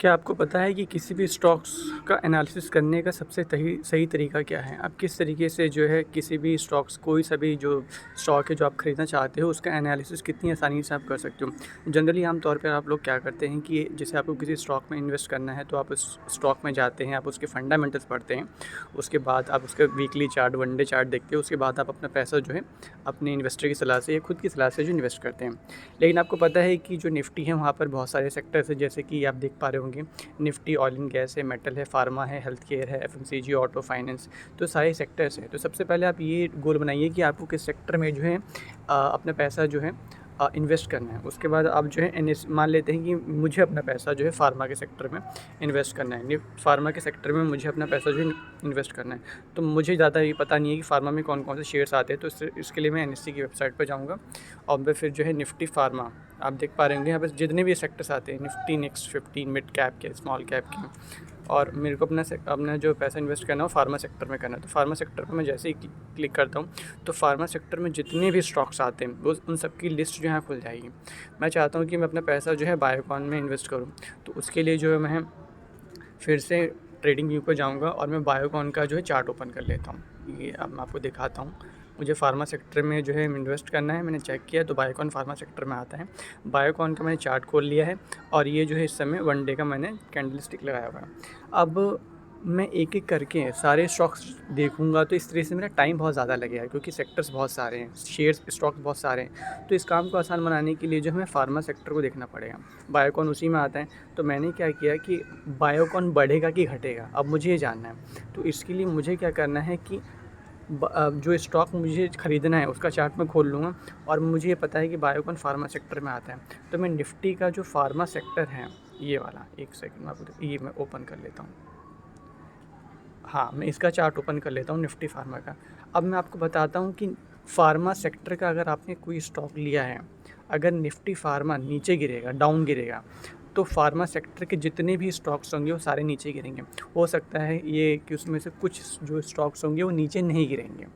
क्या आपको पता है कि किसी भी स्टॉक्स का एनालिसिस करने का सबसे सही तरीका क्या है? आप किस तरीके से जो है किसी भी स्टॉक्स कोई सा भी जो स्टॉक है जो आप ख़रीदना चाहते हो उसका एनालिसिस कितनी आसानी से आप कर सकते हो। जनरली आम तौर पर आप लोग क्या करते हैं कि जैसे आपको किसी स्टॉक में इन्वेस्ट करना है तो आप उस स्टॉक में जाते हैं, आप उसके फंडामेंटल्स पढ़ते हैं, उसके बाद आप उसका weekly chart, one day chart देखते हो, उसके बाद आप अपना पैसा जो है अपने इन्वेस्टर की सलाह से या खुद की सलाह से जो इन्वेस्ट करते हैं। लेकिन आपको पता है कि जो निफ्टी है वहाँ पर बहुत सारे सेक्टर्स हैं, जैसे कि आप देख पा रहे होंगे निफ्टी ऑयल एंड गैस है, मेटल है, फार्मा है, हेल्थ केयर है, एफएमसीजी, ऑटो फाइनेंस, तो सारे सेक्टर्स हैं। तो सबसे पहले आप ये गोल बनाइए कि आपको किस सेक्टर में जो है अपना पैसा जो है इन्वेस्ट करना है। उसके बाद आप जो है मान लेते हैं कि मुझे अपना पैसा जो है फार्मा के सेक्टर में इन्वेस्ट करना है, फार्मा के सेक्टर में मुझे अपना पैसा जो है इन्वेस्ट करना है। तो मुझे ज़्यादा ये पता नहीं है कि फार्मा में कौन कौन से शेयर्स आते हैं, तो इसके लिए मैं एनएससी की वेबसाइट पर जाऊँगा और मैं फिर जो है निफ्टी फार्मा, आप देख पा रहे होंगे यहाँ पर जितने भी सेक्टर्स आते हैं, निफ्टी नेक्स्ट 15, मिड कैप के, स्मॉल कैप के, और मेरे को अपना जो पैसा इन्वेस्ट करना हो फार्मा सेक्टर में करना है। तो फार्मा सेक्टर पर मैं जैसे ही क्लिक करता हूँ तो फार्मा सेक्टर में जितने भी स्टॉक्स आते हैं वो उन सब की लिस्ट जो है खुल जाएगी। मैं चाहता हूँ कि मैं अपना पैसा जो है बायोकॉन में इन्वेस्ट करूँ, तो उसके लिए जो है मैं फिर से ट्रेडिंग व्यू पर जाऊँगा और मैं बायोकॉन का जो है चार्ट ओपन कर लेता हूँ। ये अब मैं आपको दिखाता हूँ। मुझे फार्मा सेक्टर में जो है इन्वेस्ट करना है, मैंने चेक किया तो बायोकॉन फार्मा सेक्टर में आता है। बायोकॉन का मैंने चार्ट खोल लिया है और ये जो है इस समय वन डे का मैंने कैंडल स्टिक लगाया हुआ है। अब मैं एक एक करके सारे स्टॉक्स देखूंगा तो इस तरह से मेरा टाइम बहुत ज़्यादा लगेगा, क्योंकि सेक्टर्स बहुत सारे हैं, शेयर्स स्टॉक्स बहुत सारे हैं। तो इस काम को आसान बनाने के लिए जो हमें फार्मा सेक्टर को देखना पड़ेगा। बायोकॉन उसी में आता है। तो मैंने क्या किया कि बायोकॉन बढ़ेगा कि घटेगा, अब मुझे ये जानना है। तो इसके लिए मुझे क्या करना है कि जो स्टॉक मुझे ख़रीदना है उसका चार्ट मैं खोल लूँगा और मुझे ये पता है कि बायोकॉन फार्मा सेक्टर में आता है। तो मैं निफ्टी का जो फार्मा सेक्टर है ये वाला, एक सेकंड में आपको ये मैं ओपन कर लेता हूँ। हाँ, मैं इसका चार्ट ओपन कर लेता हूँ निफ्टी फार्मा का। अब मैं आपको बताता हूँ कि फार्मा सेक्टर का अगर आपने कोई स्टॉक लिया है, अगर निफ्टी फार्मा नीचे गिरेगा, डाउन गिरेगा, तो फार्मा सेक्टर के जितने भी स्टॉक्स होंगे वो सारे नीचे गिरेंगे। हो सकता है ये कि उसमें से कुछ जो स्टॉक्स होंगे वो नीचे नहीं गिरेंगे,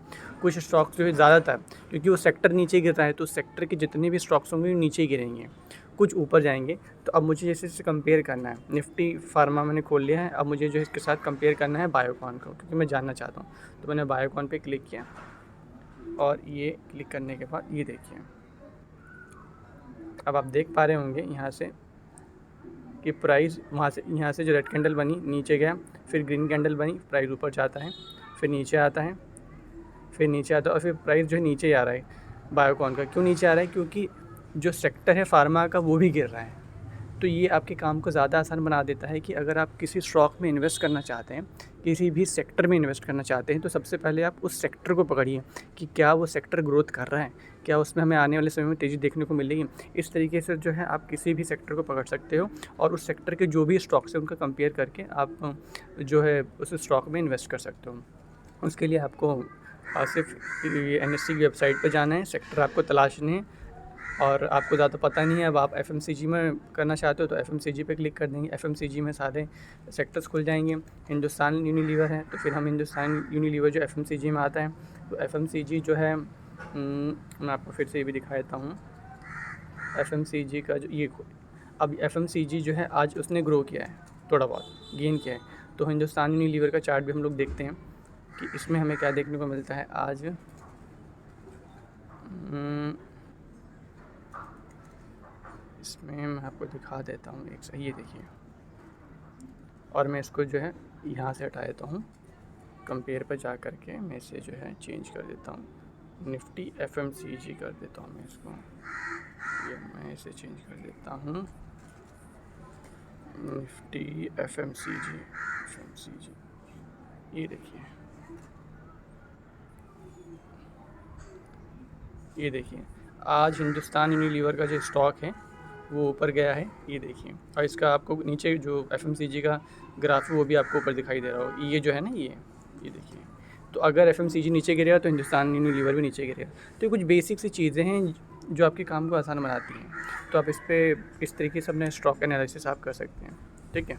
कुछ स्टॉक्स जो है ज़्यादातर, क्योंकि वो सेक्टर नीचे गिर रहा है तो सेक्टर के जितने भी स्टॉक्स होंगे वो नीचे गिरेंगे, कुछ ऊपर जाएंगे। तो अब मुझे जैसे इससे कंपेयर करना है, निफ्टी फार्मा मैंने खोल लिया है, अब मुझे जो है इसके साथ कंपेयर करना है बायोकॉन को, क्योंकि मैं जानना चाहता हूँ। तो मैंने बायोकॉन पे क्लिक किया और ये क्लिक करने के बाद ये देखिए, अब आप देख पा रहे होंगे यहाँ से कि प्राइस वहाँ से, यहाँ से जो रेड कैंडल बनी नीचे गया, फिर ग्रीन कैंडल बनी, प्राइस ऊपर जाता है, फिर नीचे आता है, फिर नीचे आता है और फिर प्राइस जो है नीचे ही आ रहा है। बायोकॉन का क्यों नीचे आ रहा है? क्योंकि जो सेक्टर है फार्मा का वो भी गिर रहा है। तो ये आपके काम को ज़्यादा आसान बना देता है कि अगर आप किसी स्टॉक में इन्वेस्ट करना चाहते हैं, किसी भी सेक्टर में इन्वेस्ट करना चाहते हैं, तो सबसे पहले आप उस सेक्टर को पकड़िए कि क्या वो सेक्टर ग्रोथ कर रहा है, क्या उसमें हमें आने वाले समय में तेज़ी देखने को मिलेगी। इस तरीके से जो है आप किसी भी सेक्टर को पकड़ सकते हो और उस सेक्टर के जो भी स्टॉक्स हैं उनका कंपेयर करके आप जो है उस स्टॉक में इन्वेस्ट कर सकते हो। उसके लिए आपको सिर्फ एनएससी की वेबसाइट पर जाना है, सेक्टर आपको तलाशने हैं और आपको ज़्यादा पता नहीं है, अब आप एफएमसीजी में करना चाहते हो तो एफएमसीजी पे क्लिक कर देंगे। एफएमसीजी में सारे सेक्टर्स खुल जाएंगे। हिंदुस्तान यूनिलीवर है तो फिर हम हिंदुस्तान यूनिलीवर जो एफएमसीजी में आता है, तो एफएमसीजी जो है मैं आपको फिर से ये भी दिखा देता हूँ। एफएमसीजी का जो ये, अब एफएमसीजी जो है आज उसने ग्रो किया है, थोड़ा बहुत गेन किया है। तो हिंदुस्तान यूनिलीवर का चार्ट भी हम लोग देखते हैं कि इसमें हमें क्या देखने को मिलता है आज। इसमें मैं आपको दिखा देता हूँ, एक सही, ये देखिए, और मैं इसको जो है यहाँ से हटा देता हूँ, कंपेयर पर जा कर के मैं इसे जो है चेंज कर देता हूँ, निफ्टी एफएमसीजी कर देता हूँ मैं इसको, ये मैं इसे चेंज कर देता हूँ, निफ्टी एफएमसीजी, ये देखिए, ये देखिए आज हिंदुस्तान यूनिलीवर का जो स्टॉक है वो ऊपर गया है, ये देखिए, और इसका आपको नीचे जो एफएमसीजी का ग्राफ है वो भी आपको ऊपर दिखाई दे रहा हो, ये जो है ना, ये देखिए। तो अगर एफएमसीजी नीचे गिरेगा तो हिंदुस्तान यूनिलीवर भी नीचे गिरेगा। तो ये कुछ बेसिक सी चीज़ें हैं जो आपके काम को आसान बनाती हैं। तो आप इस तरीके से अपने स्टॉक एनालिसिस आप कर सकते हैं। ठीक है।